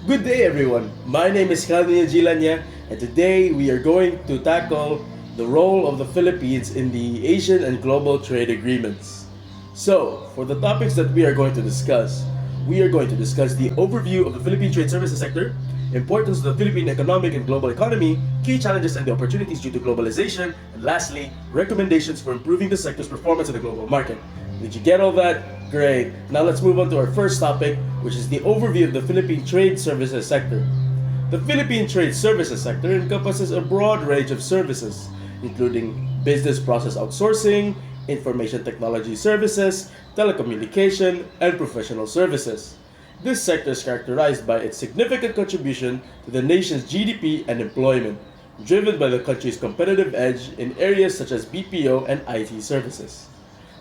Good day, everyone. My name is Calvin Gilanya, and today we are going to tackle the role of the Philippines in the Asian and global trade agreements. So, for the topics that we are going to discuss, we are going to discuss the overview of the Philippine trade services sector, importance of the Philippine economic and global economy, key challenges and the opportunities due to globalization, and lastly, recommendations for improving the sector's performance in the global market. Did you get all that? Great. Now let's move on to our first topic, which is the overview of the Philippine trade services sector. The Philippine trade services sector encompasses a broad range of services, including business process outsourcing, information technology services, telecommunication, and professional services. This sector is characterized by its significant contribution to the nation's GDP and employment, driven by the country's competitive edge in areas such as BPO and IT services.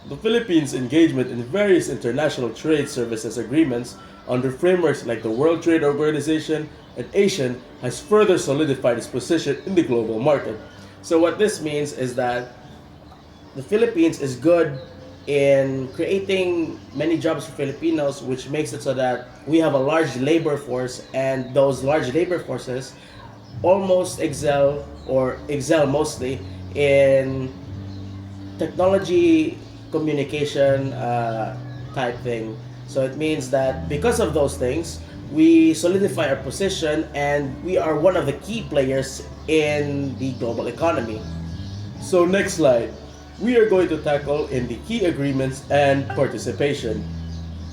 The Philippines' engagement in various international trade services agreements under frameworks like the World Trade Organization and ASEAN has further solidified its position in the global market. So what this means is that the Philippines is good in creating many jobs for Filipinos, which makes it so that we have a large labor force, and those large labor forces almost excel mostly in technology communication type thing. So it means that because of those things, we solidify our position and we are one of the key players in the global economy. So next slide, we are going to tackle in the key agreements and participation.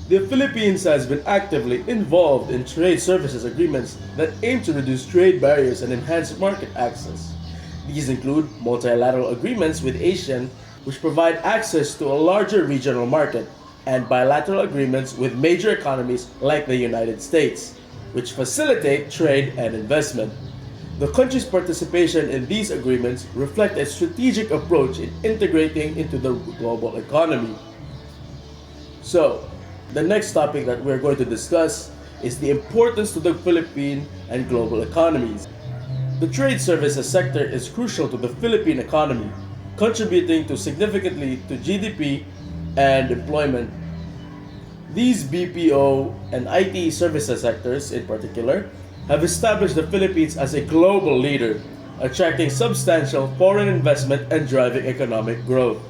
The Philippines has been actively involved in trade services agreements that aim to reduce trade barriers and enhance market access. These include multilateral agreements with ASEAN, which provide access to a larger regional market, and bilateral agreements with major economies like the United States, which facilitate trade and investment. The country's participation in these agreements reflect a strategic approach in integrating into the global economy. So, the next topic that we're going to discuss is the importance to the Philippine and global economies. The trade services sector is crucial to the Philippine economy, contributing to significantly to GDP and employment. These BPO and IT services sectors in particular have established the Philippines as a global leader, attracting substantial foreign investment and driving economic growth.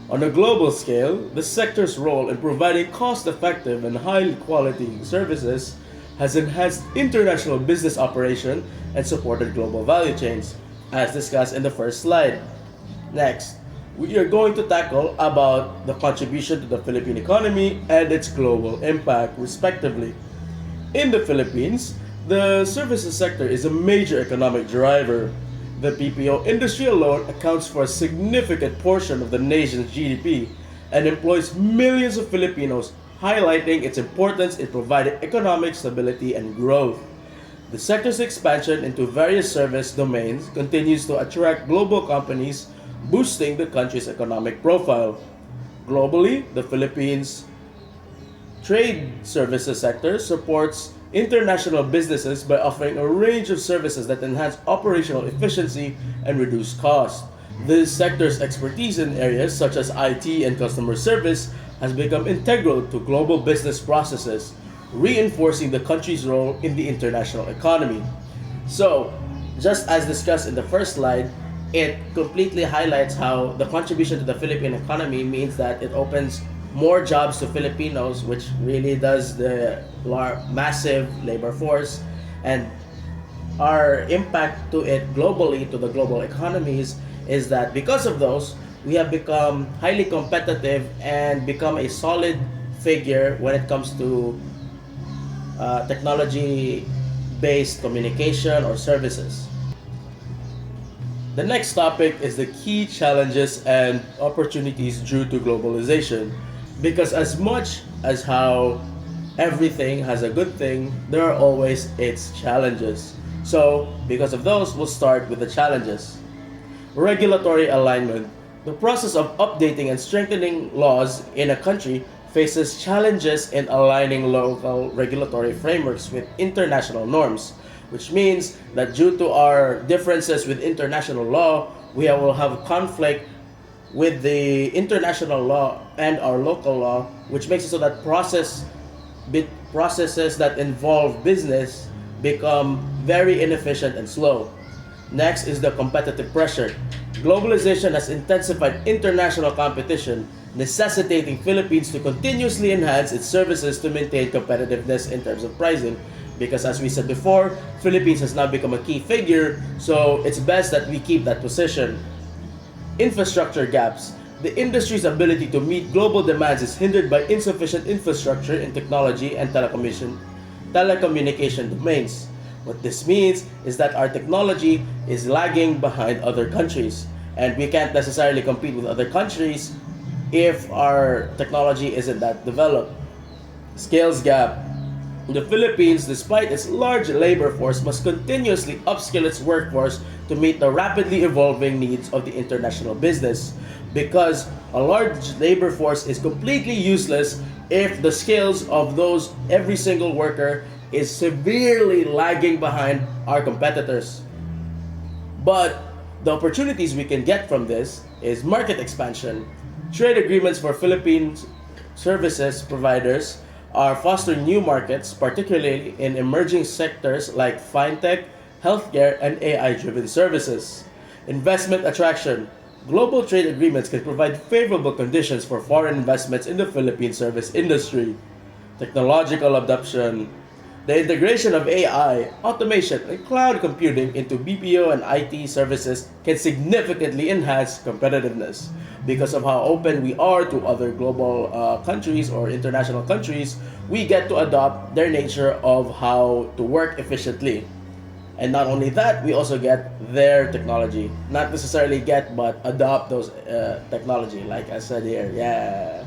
On a global scale, the sector's role in providing cost-effective and high-quality services has enhanced international business operation and supported global value chains, as discussed in the first slide. Next, we are going to tackle about the contribution to the Philippine economy and its global impact, respectively. In the Philippines, the services sector is a major economic driver. The BPO industry alone accounts for a significant portion of the nation's GDP and employs millions of Filipinos, highlighting its importance in providing economic stability and growth. The sector's expansion into various service domains continues to attract global companies, boosting the country's economic profile. Globally, the Philippines' trade services sector supports international businesses by offering a range of services that enhance operational efficiency and reduce costs. This sector's expertise in areas such as IT and customer service has become integral to global business processes, reinforcing the country's role in the international economy. So, just as discussed in the first slide, it completely highlights how the contribution to the Philippine economy means that it opens more jobs to Filipinos, which really does the massive labor force, and our impact to it globally, to the global economies, is that because of those, we have become highly competitive and become a solid figure when it comes to technology based communication or services. The next topic is the key challenges and opportunities due to globalization. Because as much as how everything has a good thing, there are always its challenges. So, because of those, we'll start with the challenges. Regulatory alignment. The process of updating and strengthening laws in a country faces challenges in aligning local regulatory frameworks with international norms, which means that due to our differences with international law, we will have conflict with the international law and our local law, which makes it so that processes that involve business become very inefficient and slow. Next is the competitive pressure. Globalization has intensified international competition, necessitating Philippines to continuously enhance its services to maintain competitiveness in terms of pricing. Because as we said before, Philippines has now become a key figure, so it's best that we keep that position. Infrastructure gaps. The industry's ability to meet global demands is hindered by insufficient infrastructure in technology and telecommunication domains. What this means is that our technology is lagging behind other countries, and we can't necessarily compete with other countries if our technology isn't that developed. Skills gap. The Philippines, despite its large labor force, must continuously upskill its workforce to meet the rapidly evolving needs of the international business. Because a large labor force is completely useless if the skills of those every single worker is severely lagging behind our competitors. But the opportunities we can get from this is market expansion. Trade agreements for Philippines services providers are fostering new markets, particularly in emerging sectors like fintech, healthcare, and AI-driven services. Investment attraction. Global trade agreements can provide favorable conditions for foreign investments in the Philippine service industry. Technological adoption. The integration of AI, automation, and cloud computing into BPO and IT services can significantly enhance competitiveness. Because of how open we are to other global countries or international countries, we get to adopt their nature of how to work efficiently. And not only that, we also get their technology. Not necessarily get, but adopt those technology, like I said here. Yeah.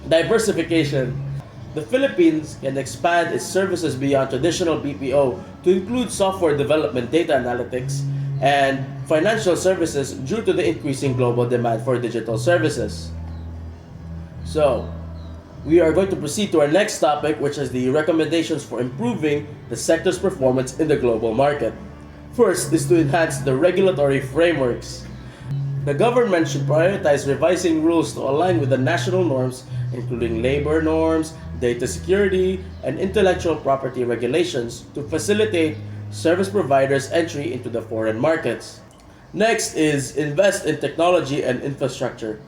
Diversification. The Philippines can expand its services beyond traditional BPO to include software development, data analytics, and financial services due to the increasing global demand for digital services. So, we are going to proceed to our next topic, which is the recommendations for improving the sector's performance in the global market. First is to enhance the regulatory frameworks. The government should prioritize revising rules to align with the national norms, including labor norms, data security, and intellectual property regulations to facilitate service providers' entry into the foreign markets. Next is invest in technology and infrastructure.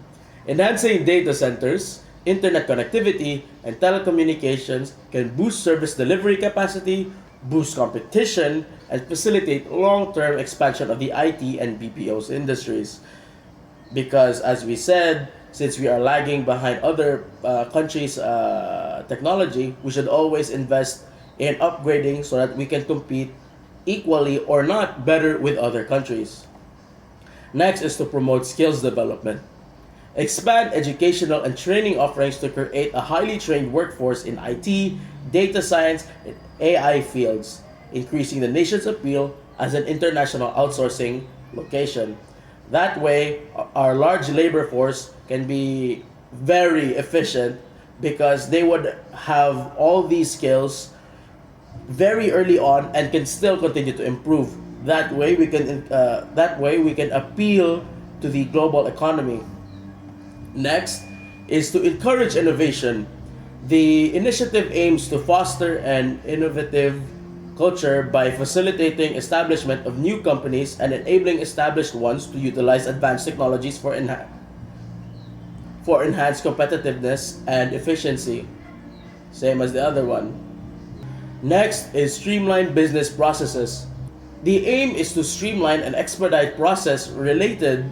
Enhancing data centers, internet connectivity, and telecommunications can boost service delivery capacity, boost competition, and facilitate long-term expansion of the IT and BPO's industries. Because as we said, since we are lagging behind other countries' technology, we should always invest in upgrading so that we can compete equally or not better with other countries. Next is to promote skills development. Expand educational and training offerings to create a highly trained workforce in IT, data science, and AI fields, increasing the nation's appeal as an international outsourcing location. That way, our large labor force can be very efficient because they would have all these skills very early on and can still continue to improve. That way we can appeal to the global economy. Next is to encourage innovation. The initiative aims to foster an innovative culture by facilitating establishment of new companies and enabling established ones to utilize advanced technologies for enhanced competitiveness and efficiency. Same as the other one. Next is streamline business processes. The aim is to streamline and expedite process related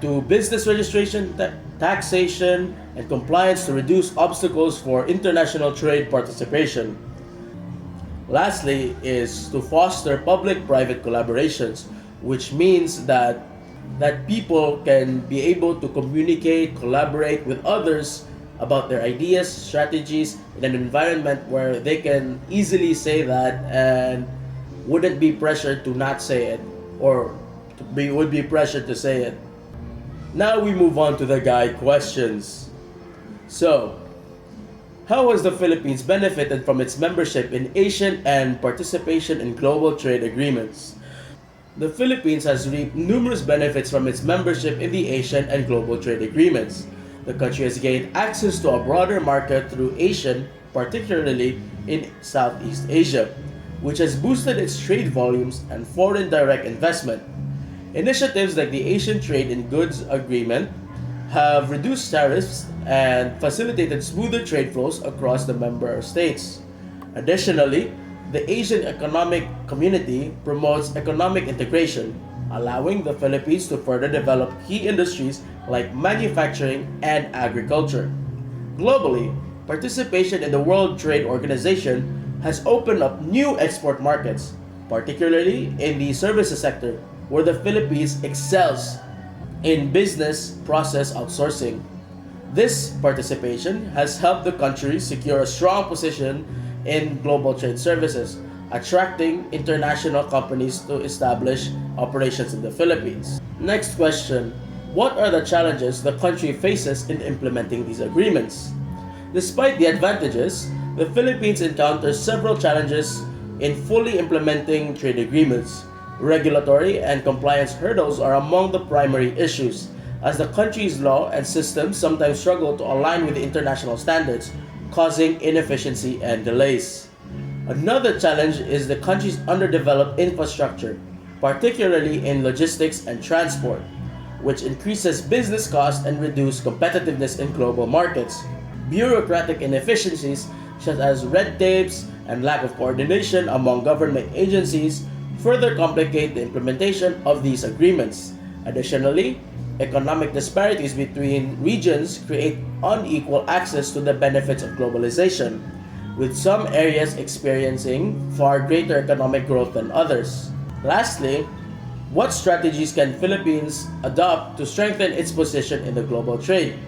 to business registration, taxation, and compliance to reduce obstacles for international trade participation. Lastly is to foster public-private collaborations, which means that people can be able to communicate, collaborate with others about their ideas, strategies in an environment where they can easily say that and wouldn't be pressured to not say it or would be pressured to say it. Now we move on to the guide questions. So, how has the Philippines benefited from its membership in Asian and participation in global trade agreements? The Philippines has reaped numerous benefits from its membership in the Asian and global trade agreements. The country has gained access to a broader market through Asian, particularly in Southeast Asia, which has boosted its trade volumes and foreign direct investment. Initiatives like the Asian Trade in Goods Agreement have reduced tariffs and facilitated smoother trade flows across the member states. Additionally, the Asian Economic Community promotes economic integration, allowing the Philippines to further develop key industries like manufacturing and agriculture. Globally, participation in the World Trade Organization has opened up new export markets, particularly in the services sector, where the Philippines excels in business process outsourcing. This participation has helped the country secure a strong position in global trade services, attracting international companies to establish operations in the Philippines. Next question. What are the challenges the country faces in implementing these agreements? Despite the advantages, the Philippines encounters several challenges in fully implementing trade agreements. Regulatory and compliance hurdles are among the primary issues, as the country's law and systems sometimes struggle to align with the international standards, causing inefficiency and delays. Another challenge is the country's underdeveloped infrastructure, particularly in logistics and transport, which increases business costs and reduces competitiveness in global markets. Bureaucratic inefficiencies, such as red tapes and lack of coordination among government agencies, further complicate the implementation of these agreements. Additionally, economic disparities between regions create unequal access to the benefits of globalization, with some areas experiencing far greater economic growth than others. Lastly, what strategies can Philippines adopt to strengthen its position in the global trade?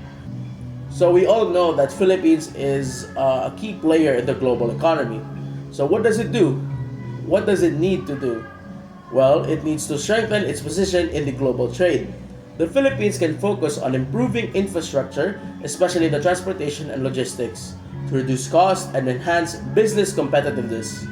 So we all know that Philippines is a key player in the global economy. So what does it do? What does it need to do? Well, it needs to strengthen its position in the global trade. The Philippines can focus on improving infrastructure, especially the transportation and logistics, to reduce costs and enhance business competitiveness.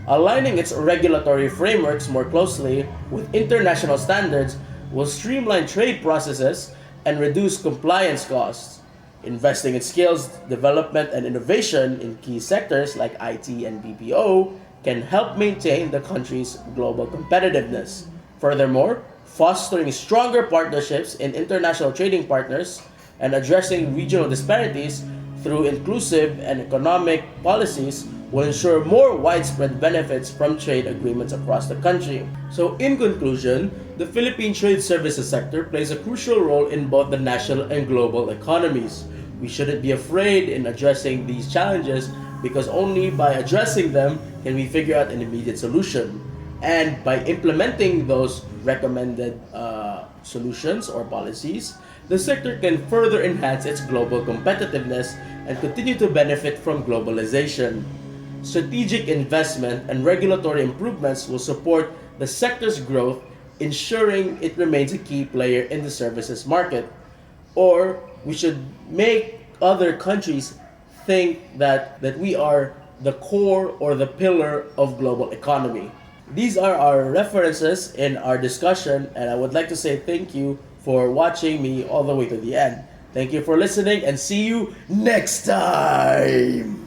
Aligning its regulatory frameworks more closely with international standards will streamline trade processes and reduce compliance costs. Investing in skills development and innovation in key sectors like IT and BPO can help maintain the country's global competitiveness. Furthermore, fostering stronger partnerships in international trading partners and addressing regional disparities through inclusive and economic policies will ensure more widespread benefits from trade agreements across the country. So, in conclusion, the Philippine trade services sector plays a crucial role in both the national and global economies. We shouldn't be afraid in addressing these challenges because only by addressing them can we figure out an immediate solution. And by implementing those recommended solutions or policies, the sector can further enhance its global competitiveness and continue to benefit from globalization. Strategic investment and regulatory improvements will support the sector's growth, ensuring it remains a key player in the services market. Or we should make other countries think that we are the core or the pillar of global economy. These are our references in our discussion, and I would like to say thank you for watching me all the way to the end. Thank you for listening, and see you next time!